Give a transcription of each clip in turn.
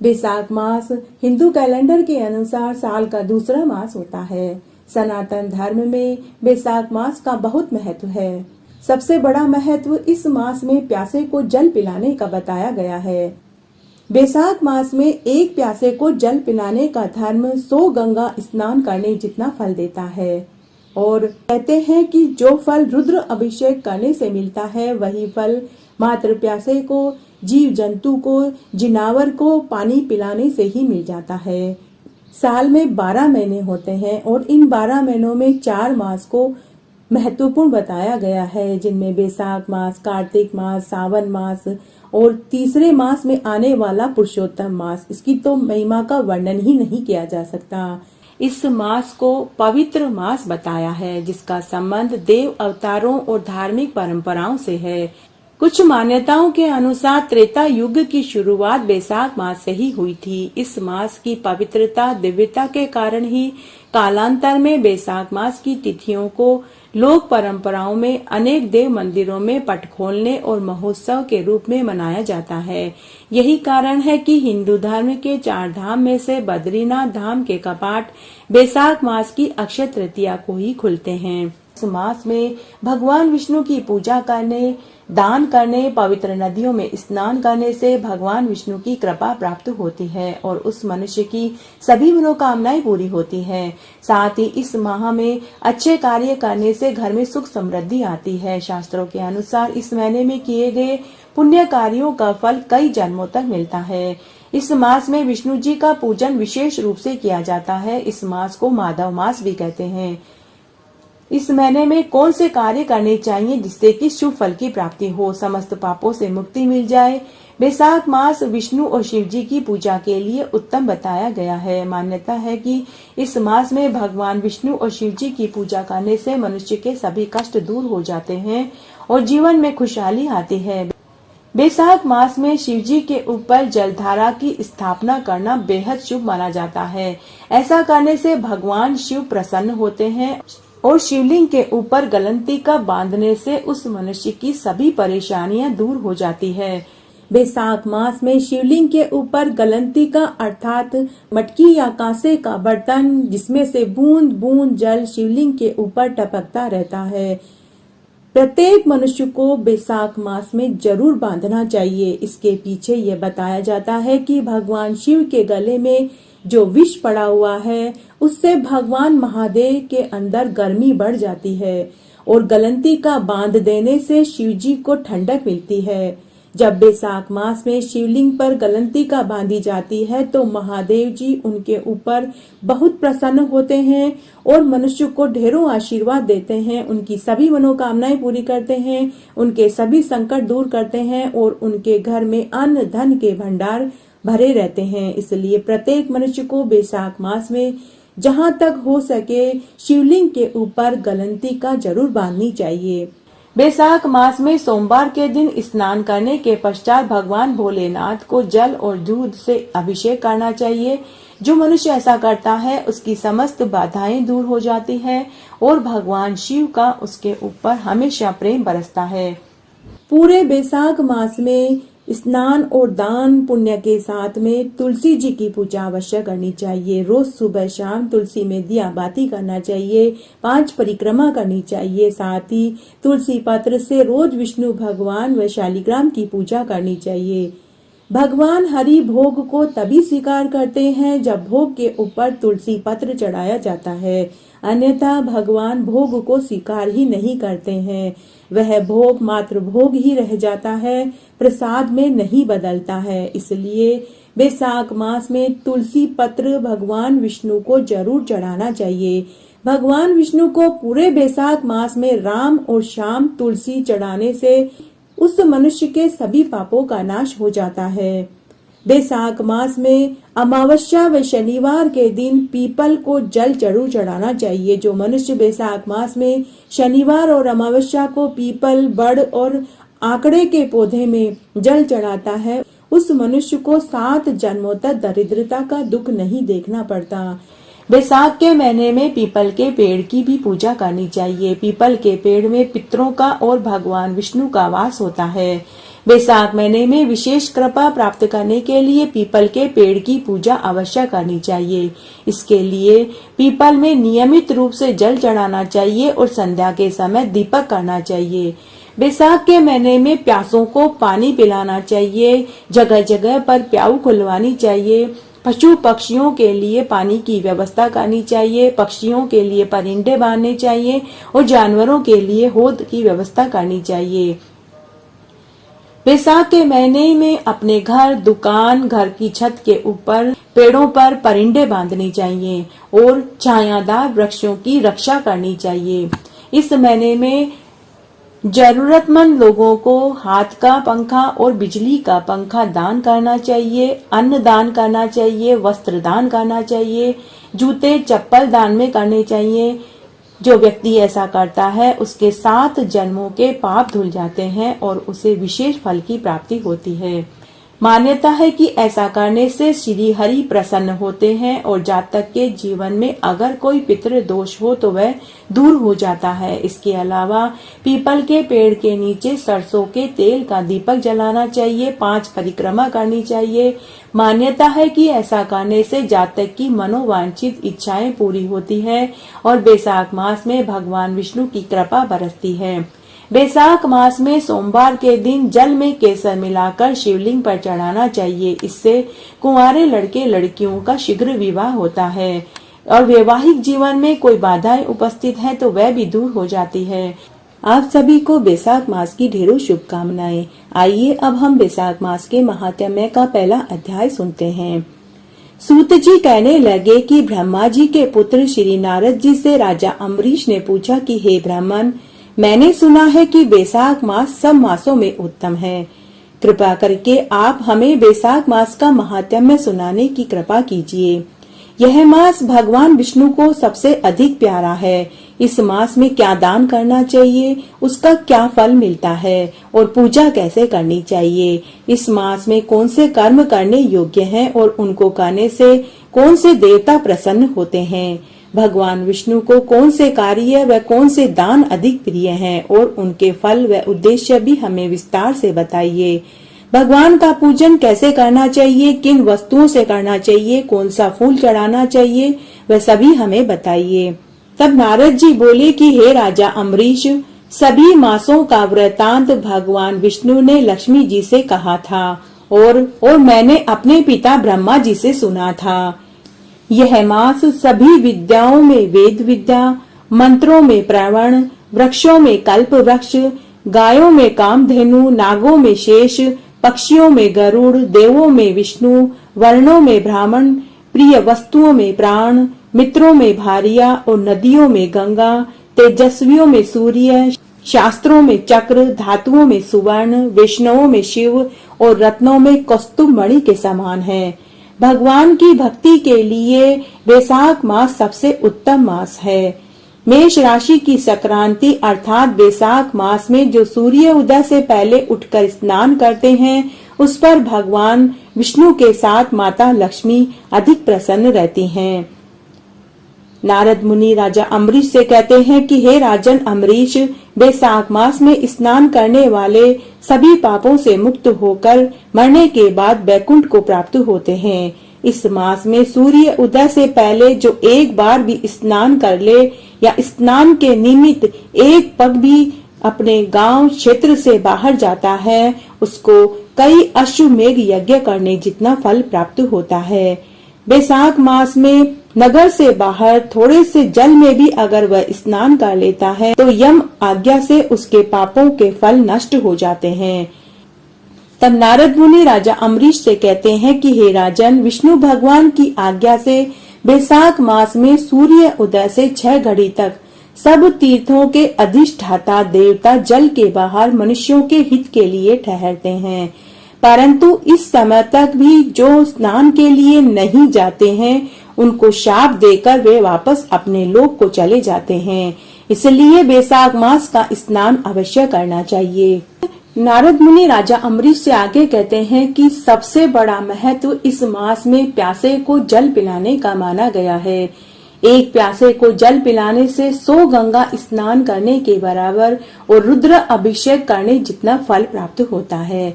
बैसाख मास Hindu calendar के अनुसार साल का दूसरा मास होता है। सनातन धर्म में बैसाख मास का बहुत महत्व है। सबसे बड़ा महत्व इस मास में प्यासे को जल पिलाने का बताया गया है। बैसाख मास में एक प्यासे को जल पिलाने का धर्म 100 गंगा स्नान करने जितना फल देता है। और कहते हैं कि जो फल रुद्र अभिषेक करने से मिलता है वही फल मात्र प्यासे को, जीव जंतु को, जिनावर को पानी पिलाने से ही मिल जाता है। साल में 12 महीने होते हैं और इन 12 महीनों में 4 मास को महत्वपूर्ण बताया गया है, जिनमें बैसाख मास, कार्तिक मास, सावन मास और तीसरे मास में आने वाला पुरुषोत्तम मास। इसकी तो महिमा का वर्णन ही नहीं किया जा सकता। इस मास को पवित्र मास बताया है, जिसका संबंध देव अवतारों और धार्मिक परंपराओं से है। कुछ मान्यताओं के अनुसार त्रेता युग की शुरुआत बैसाख मास से ही हुई थी। इस मास की पवित्रता, दिव्यता के कारण ही कालांतर में बैसाख मास की तिथियों को लोक परंपराओं में अनेक देव मंदिरों में पट खोलने और महोत्सव के रूप में मनाया जाता है। यही कारण है कि हिंदू धर्म के 4 धाम में से बद्रीनाथ धाम के कपाट बैसाख मास की अक्षय तृतीया को ही खुलते हैं। इस मास में भगवान विष्णु की पूजा करने, दान करने, पवित्र नदियों में स्नान करने से भगवान विष्णु की कृपा प्राप्त होती है और उस मनुष्य की सभी मनोकामनाएं पूरी होती हैं। साथ ही इस माह में अच्छे कार्य करने से घर में सुख समृद्धि आती है। शास्त्रों के अनुसार इस महीने में किए गए पुण्य कार्यों का फल कई जन्मों तक मिलता है। इस मास में विष्णु जी का पूजन विशेष रूप से किया जाता है। इस मास को माधव मास भी कहते हैं। इस महीने में कौन से कार्य करने चाहिए जिससे कि शुभ फल की प्राप्ति हो, समस्त पापों से मुक्ति मिल जाए? बैसाख मास विष्णु और शिव जी की पूजा के लिए उत्तम बताया गया है। मान्यता है कि इस मास में भगवान विष्णु और शिव जी की पूजा करने से मनुष्य के सभी कष्ट दूर हो जाते हैं और जीवन में खुशहाली आती है। बैसाख मास में शिव जी के ऊपर जलधारा की स्थापना करना बेहद शुभ माना जाता है। ऐसा करने से भगवान शिव प्रसन्न होते हैं और शिवलिंग के ऊपर गलंतिका बांधने से उस मनुष्य की सभी परेशानियां दूर हो जाती है। बैसाख मास में शिवलिंग के ऊपर गलंतिका अर्थात मटकी या कांसे का बर्तन, जिसमें से बूंद बूंद जल शिवलिंग के ऊपर टपकता रहता है, प्रत्येक मनुष्य को बैसाख मास में जरूर बांधना चाहिए। इसके पीछे ये बताया जाता है कि भगवान शिव के गले में जो विष पड़ा हुआ है उससे भगवान महादेव के अंदर गर्मी बढ़ जाती है और गलंतिका बांध देने से शिव जी को ठंडक मिलती है। जब बैसाख मास में शिवलिंग पर गलंतिका बांधी जाती है तो महादेव जी उनके ऊपर बहुत प्रसन्न होते हैं और मनुष्य को ढेरों आशीर्वाद देते हैं, उनकी सभी मनोकामनाएं पूरी करते हैं, उनके सभी संकट दूर करते हैं और उनके घर में अन्न धन के भंडार भरे रहते हैं। इसलिए प्रत्येक मनुष्य को बैसाख मास में जहाँ तक हो सके शिवलिंग के ऊपर गलंतिका जरूर बांधनी चाहिए। बैसाख मास में सोमवार के दिन स्नान करने के पश्चात भगवान भोलेनाथ को जल और दूध से अभिषेक करना चाहिए। जो मनुष्य ऐसा करता है उसकी समस्त बाधाएं दूर हो जाती है और भगवान शिव का उसके ऊपर हमेशा प्रेम बरसता है। पूरे बैसाख मास में स्नान और दान पुण्य के साथ में तुलसी जी की पूजा अवश्य करनी चाहिए। रोज सुबह शाम तुलसी में दिया बाती करना चाहिए, 5 परिक्रमा करनी चाहिए। साथ ही तुलसी पत्र से रोज विष्णु भगवान व शालिग्राम की पूजा करनी चाहिए। भगवान हरि भोग को तभी स्वीकार करते हैं जब भोग के ऊपर तुलसी पत्र चढ़ाया जाता है, अन्यथा भगवान भोग को स्वीकार ही नहीं करते हैं। वह भोग मात्र भोग ही रह जाता है, प्रसाद में नहीं बदलता है। इसलिए बैसाख मास में तुलसी पत्र भगवान विष्णु को जरूर चढ़ाना चाहिए। भगवान विष्णु को पूरे बैसाख मास में राम और शाम तुलसी चढ़ाने से उस मनुष्य के सभी पापों का नाश हो जाता है। बैसाख मास में अमावस्या व शनिवार के दिन पीपल को जल जरूर चढ़ाना चाहिए। जो मनुष्य बैसाख मास में शनिवार और अमावस्या को पीपल, बड़ और आकड़े के पौधे में जल चढ़ाता है उस मनुष्य को 7 जन्मों तक दरिद्रता का दुख नहीं देखना पड़ता। बैसाख के महीने में पीपल के पेड़ की भी पूजा करनी चाहिए। पीपल के पेड़ में पितरों का और भगवान विष्णु का वास होता है। बैसाख महीने में विशेष कृपा प्राप्त करने के लिए पीपल के पेड़ की पूजा अवश्य करनी चाहिए। इसके लिए पीपल में नियमित रूप से जल चढ़ाना चाहिए और संध्या के समय दीपक करना चाहिए। बैसाख के महीने में प्यासों को पानी पिलाना चाहिए। जगह जगह पर प्याऊ खुलवानी चाहिए। पशु पक्षियों के लिए पानी की व्यवस्था करनी चाहिए। पक्षियों के लिए परिंदे बांधने चाहिए और जानवरों के लिए होद की व्यवस्था करनी चाहिए। बैसाख के महीने में अपने घर, दुकान, घर की छत के ऊपर पेड़ों पर परिंदे बांधने चाहिए और छायादार वृक्षों की रक्षा करनी चाहिए। इस महीने में जरूरतमंद लोगों को हाथ का पंखा और बिजली का पंखा दान करना चाहिए। अन्न दान करना चाहिए। वस्त्र दान करना चाहिए। जूते चप्पल दान में करने चाहिए। जो व्यक्ति ऐसा करता है उसके 7 जन्मों के पाप धुल जाते हैं और उसे विशेष फल की प्राप्ति होती है। मान्यता है कि ऐसा करने से श्री हरि प्रसन्न होते हैं और जातक के जीवन में अगर कोई पितृ दोष हो तो वह दूर हो जाता है। इसके अलावा पीपल के पेड़ के नीचे सरसों के तेल का दीपक जलाना चाहिए। 5 परिक्रमा करनी चाहिए। मान्यता है कि ऐसा करने से जातक की मनोवांछित इच्छाएं पूरी होती है और बैसाख मास में भगवान विष्णु की कृपा बरसती है। बैसाख मास में सोमवार के दिन जल में केसर मिलाकर शिवलिंग पर चढ़ाना चाहिए। इससे कुंवारे लड़के लड़कियों का शीघ्र विवाह होता है और वैवाहिक जीवन में कोई बाधाएं उपस्थित है तो वह भी दूर हो जाती है। आप सभी को बैसाख मास की ढेरों शुभकामनाएं। आइए अब हम बैसाख मास के महात्म्य का पहला अध्याय सुनते हैं। सूत जी कहने लगे कि ब्रह्मा जी के पुत्र श्री नारद जी से राजा अम्बरीश ने पूछा कि हे ब्राह्मण, मैंने सुना है कि बैसाख मास सब मासों में उत्तम है। कृपा करके आप हमें बैसाख मास का महात्म्य सुनाने की कृपा कीजिए। यह मास भगवान विष्णु को सबसे अधिक प्यारा है। इस मास में क्या दान करना चाहिए, उसका क्या फल मिलता है और पूजा कैसे करनी चाहिए। इस मास में कौन से कर्म करने योग्य हैं और उनको करने से कौन से देवता प्रसन्न होते हैं। भगवान विष्णु को कौन से कार्य व कौन से दान अधिक प्रिय हैं और उनके फल व उद्देश्य भी हमें विस्तार से बताइए। भगवान का पूजन कैसे करना चाहिए, किन वस्तुओं से करना चाहिए, कौन सा फूल चढ़ाना चाहिए, वह सभी हमें बताइए। तब नारद जी बोले कि हे राजा अम्बरीश, सभी मासों का वृतांत भगवान विष्णु ने लक्ष्मी जी से कहा था और मैंने अपने पिता ब्रह्मा जी से सुना था। यह मास सभी विद्याओं में वेद विद्या, मंत्रों में प्रवण, वृक्षों में कल्प वृक्ष, गायों में कामधेनु, नागों में शेष, पक्षियों में गरुड़, देवों में विष्णु, वर्णों में ब्राह्मण, प्रिय वस्तुओं में प्राण, मित्रों में भारिया और नदियों में गंगा, तेजस्वियों में सूर्य, शास्त्रों में चक्र, धातुओं में सुवर्ण, वैष्णवों में शिव और रत्नों में कौस्तुभ मणि के समान है। भगवान की भक्ति के लिए बैसाख मास सबसे उत्तम मास है। मेष राशि की संक्रांति अर्थात बैसाख मास में जो सूर्य उदय से पहले उठकर स्नान करते हैं उस पर भगवान विष्णु के साथ माता लक्ष्मी अधिक प्रसन्न रहती हैं। नारद मुनि राजा अम्बरीश से कहते हैं कि हे राजन अम्बरीश, बैसाख मास में स्नान करने वाले सभी पापों से मुक्त होकर मरने के बाद बैकुंठ को प्राप्त होते हैं। इस मास में सूर्य उदय से पहले जो एक बार भी स्नान कर ले या स्नान के निमित्त एक पग भी अपने गांव क्षेत्र से बाहर जाता है, उसको कई अश्वमेघ यज्ञ करने जितना फल प्राप्त होता है। बैसाख मास में नगर से बाहर थोड़े से जल में भी अगर वह स्नान कर लेता है तो यम आज्ञा से उसके पापों के फल नष्ट हो जाते हैं। तब नारद मुनि राजा अम्बरीश से कहते हैं कि हे राजन, विष्णु भगवान की आज्ञा से बैसाख मास में सूर्य उदय से 6 घड़ी तक सब तीर्थों के अधिष्ठाता देवता जल के बाहर मनुष्यों के हित के लिए ठहरते हैं, परंतु इस समय तक भी जो स्नान के लिए नहीं जाते हैं उनको शाप देकर वे वापस अपने लोक को चले जाते हैं। इसलिए बैसाख मास का स्नान अवश्य करना चाहिए। नारद मुनि राजा अम्बरीश से आगे कहते हैं कि सबसे बड़ा महत्व इस मास में प्यासे को जल पिलाने का माना गया है। एक प्यासे को जल पिलाने से 100 गंगा स्नान करने के बराबर और रुद्र अभिषेक करने जितना फल प्राप्त होता है।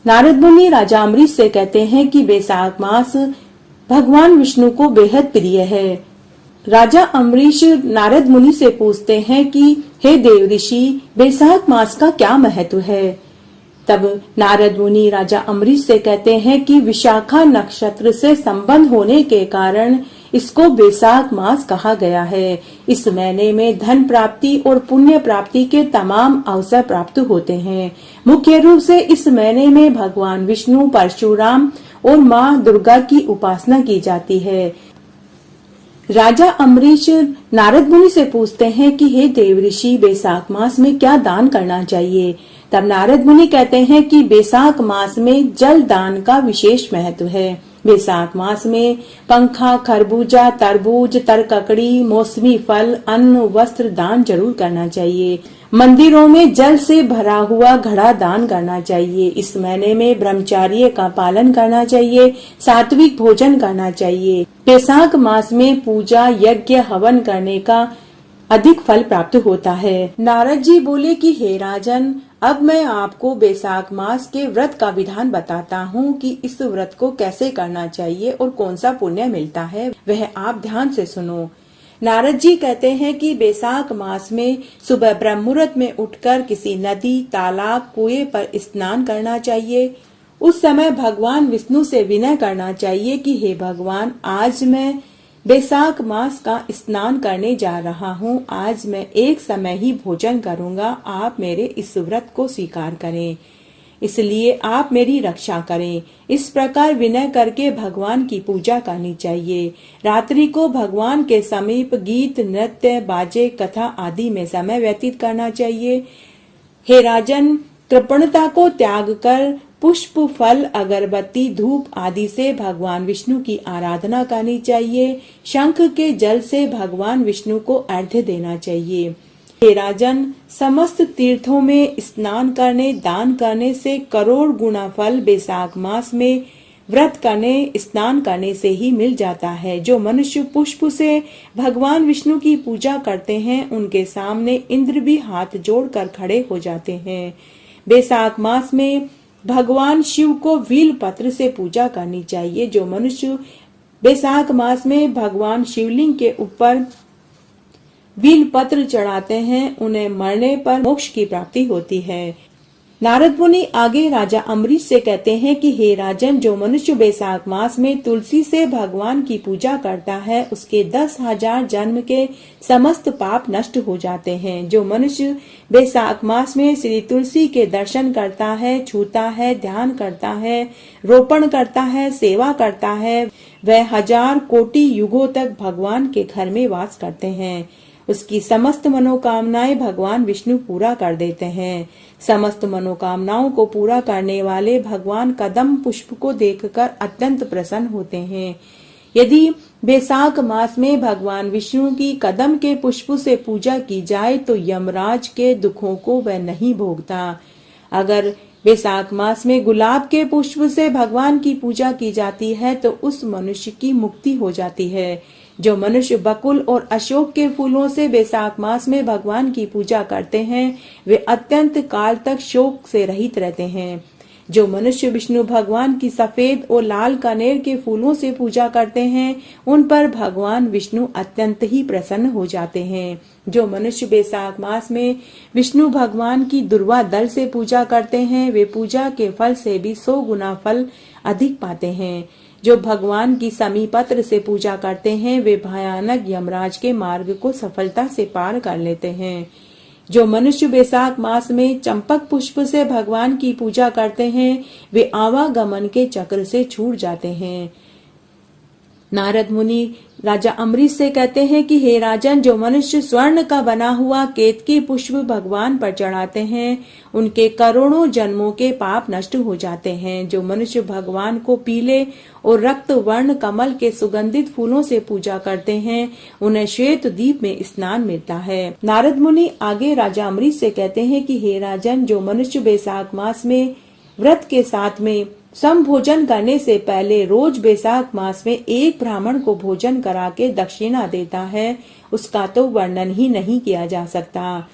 नारद मुनि राजा अम्बरीश से कहते हैं कि बैसाख मास भगवान विष्णु को बेहद प्रिय है। राजा अम्बरीश नारद मुनि से पूछते हैं कि हे देव ऋषि, बैसाख मास का क्या महत्व है। तब नारद मुनि राजा अम्बरीश से कहते हैं कि विशाखा नक्षत्र से संबंध होने के कारण इसको बैसाख मास कहा गया है। इस महीने में धन प्राप्ति और पुण्य प्राप्ति के तमाम अवसर प्राप्त होते हैं। मुख्य रूप से इस महीने में भगवान विष्णु, परशुराम और माँ दुर्गा की उपासना की जाती है। राजा अम्बरीश नारद मुनि से पूछते हैं कि हे देव ऋषि, बैसाख मास में क्या दान करना चाहिए। तब नारद मुनि कहते हैं कि बैसाख मास में जल दान का विशेष महत्व है। बैसाख मास में पंखा, खरबूजा, तरबूज, तरककड़ी, मौसमी फल, अन्न, वस्त्र दान जरूर करना चाहिए। मंदिरों में जल से भरा हुआ घड़ा दान करना चाहिए। इस महीने में ब्रह्मचर्य का पालन करना चाहिए, सात्विक भोजन करना चाहिए। बैसाख मास में पूजा, यज्ञ, हवन करने का अधिक फल प्राप्त होता है। नारद जी बोले कि हे राजन, अब मैं आपको बैसाख मास के व्रत का विधान बताता हूँ कि इस व्रत को कैसे करना चाहिए और कौन सा पुण्य मिलता है, वह आप ध्यान से सुनो। नारद जी कहते हैं कि बैसाख मास में सुबह ब्रह्म मुहूर्त में उठकर किसी नदी, तालाब, कुएं पर स्नान करना चाहिए। उस समय भगवान विष्णु से विनय करना चाहिए कि हे भगवान, आज मैं बैसाख मास का स्नान करने जा रहा हूँ। आज मैं एक समय ही भोजन करूँगा। आप मेरे इस व्रत को स्वीकार करें, इसलिए आप मेरी रक्षा करें। इस प्रकार विनय करके भगवान की पूजा करनी चाहिए। रात्रि को भगवान के समीप गीत, नृत्य, बाजे, कथा आदि में समय व्यतीत करना चाहिए। हे राजन, कृपणता को त्याग कर पुष्प, फल, अगरबत्ती, धूप आदि से भगवान विष्णु की आराधना करनी चाहिए। शंख के जल से भगवान विष्णु को अर्घ्य देना चाहिए। हे राजन, समस्त तीर्थों में स्नान करने, दान करने से करोड़ गुना फल बैसाख मास में व्रत करने, स्नान करने से ही मिल जाता है। जो मनुष्य पुष्प से भगवान विष्णु की पूजा करते हैं, उनके सामने इंद्र भी हाथ जोड़कर खड़े हो जाते हैं। बैसाख मास में भगवान शिव को वील पत्र से पूजा करनी चाहिए। जो मनुष्य बैसाख मास में भगवान शिवलिंग के ऊपर वील पत्र चढ़ाते हैं, उन्हें मरने पर मोक्ष की प्राप्ति होती है। नारद मुनि आगे राजा अम्बरीश से कहते हैं कि हे राजन, जो मनुष्य बैसाख मास में तुलसी से भगवान की पूजा करता है, उसके 10,000 जन्म के समस्त पाप नष्ट हो जाते हैं। जो मनुष्य बैसाख मास में श्री तुलसी के दर्शन करता है, छूता है, ध्यान करता है, रोपण करता है, सेवा करता है, वह 1000 कोटि युगों तक भगवान के घर में वास करते हैं। उसकी समस्त मनोकामनाएं भगवान विष्णु पूरा कर देते हैं। समस्त मनोकामनाओं को पूरा करने वाले भगवान कदम पुष्प को देखकर अत्यंत प्रसन्न होते हैं। यदि बैसाख मास में भगवान विष्णु की कदम के पुष्प से पूजा की जाए तो यमराज के दुखों को वह नहीं भोगता। अगर बैसाख मास में गुलाब के पुष्प से भगवान की पूजा की जाती है तो उस मनुष्य की मुक्ति हो जाती है। जो मनुष्य बकुल और अशोक के फूलों से बैसाख मास में भगवान की पूजा करते हैं, वे अत्यंत काल तक शोक से रहित रहते हैं। जो मनुष्य विष्णु भगवान की सफेद और लाल कनेर के फूलों से पूजा करते हैं, उन पर भगवान विष्णु अत्यंत ही प्रसन्न हो जाते हैं। जो मनुष्य बैसाख मास में विष्णु भगवान की दुर्वा दल से पूजा करते हैं, वे पूजा के फल से भी 100 गुना फल अधिक पाते हैं। जो भगवान की समीपत्र से पूजा करते हैं, वे भयानक यमराज के मार्ग को सफलता से पार कर लेते हैं। जो मनुष्य बैसाख मास में चंपक पुष्प से भगवान की पूजा करते हैं, वे आवागमन के चक्र से छूट जाते हैं। नारद मुनि राजा अम्बरीश से कहते हैं कि हे राजन, जो मनुष्य स्वर्ण का बना हुआ केतकी पुष्प भगवान पर चढ़ाते हैं, उनके करोड़ों जन्मों के पाप नष्ट हो जाते हैं। जो मनुष्य भगवान को पीले और रक्त वर्ण कमल के सुगंधित फूलों से पूजा करते हैं, उन्हें श्वेत दीप में स्नान मिलता है। नारद मुनि आगे राजा अम्बरीश से कहते हैं कि हे राजन, जो मनुष्य बैसाख मास में व्रत के साथ में समभोजन करने से पहले रोज बैसाख मास में एक ब्राह्मण को भोजन करा के दक्षिणा देता है, उसका तो वर्णन ही नहीं किया जा सकता।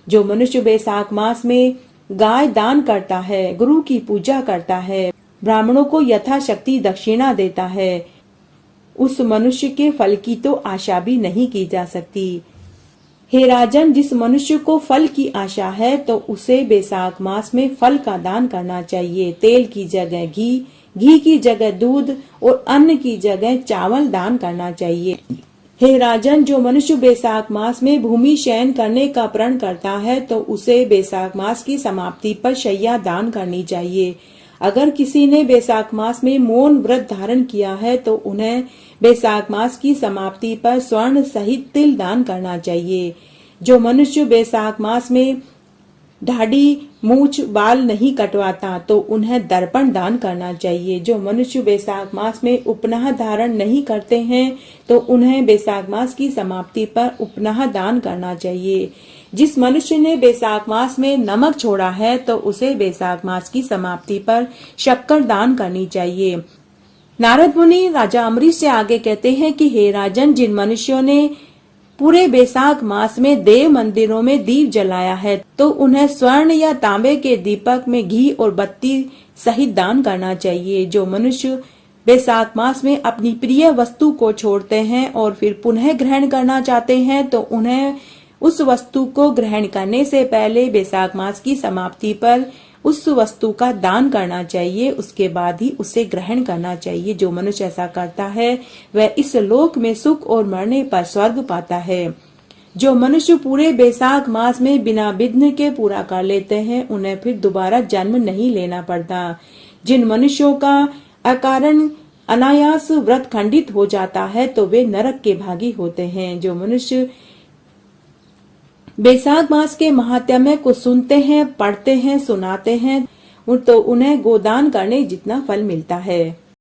जो मनुष्य बैसाख मास में गाय दान करता है, गुरु की पूजा करता है, ब्राह्मणों को यथाशक्ति दक्षिणा देता है, उस मनुष्य के फल की तो आशा भी नहीं की जा सकती। हे राजन, जिस मनुष्य को फल की आशा है तो उसे बैसाख मास में फल का दान करना चाहिए। तेल की जगह घी, घी की जगह दूध और अन्न की जगह चावल दान करना चाहिए। हे राजन, जो मनुष्य बैसाख मास में भूमि शयन करने का प्रण करता है तो उसे बैसाख मास की समाप्ति पर शैया दान करनी चाहिए। अगर किसी ने बैसाख मास में मौन व्रत धारण किया है तो उन्हें बैसाख मास की समाप्ति पर स्वर्ण सहित तिल दान करना चाहिए। जो मनुष्य बैसाख मास में दाढ़ी, मूछ, बाल नहीं कटवाता तो उन्हें दर्पण दान करना चाहिए। जो मनुष्य बैसाख मास में उपनह धारण नहीं करते हैं तो उन्हें बैसाख मास की समाप्ति पर उपनह दान करना चाहिए। जिस मनुष्य ने बैसाख मास में नमक छोड़ा है तो उसे बैसाख मास की समाप्ति पर शक्कर दान करनी चाहिए। नारद मुनि राजा अम्बरीश से आगे कहते हैं कि हे राजन, जिन मनुष्यों ने पूरे बैसाख मास में देव मंदिरों में दीप जलाया है तो उन्हें स्वर्ण या तांबे के दीपक में घी और बत्ती सहित दान करना चाहिए। जो मनुष्य बैसाख मास में अपनी प्रिय वस्तु को छोड़ते हैं और फिर पुनः ग्रहण करना चाहते हैं तो उन्हें उस वस्तु को ग्रहण करने से पहले बैसाख मास की समाप्ति पर उस वस्तु का दान करना चाहिए, उसके बाद ही उसे ग्रहण करना चाहिए। जो मनुष्य ऐसा करता है वह इस लोक में सुख और मरने पर स्वर्ग पाता है। जो मनुष्य पूरे बैसाख मास में बिना विघ्न के पूरा कर लेते हैं उन्हें फिर दोबारा जन्म नहीं लेना पड़ता। जिन मनुष्यों का अकारण अनायास व्रत खंडित हो जाता है तो वे नरक के भागी होते हैं। जो मनुष्य बैसाख मास के महात्म्य को सुनते हैं, पढ़ते हैं, सुनाते हैं तो उन्हें गोदान करने जितना फल मिलता है।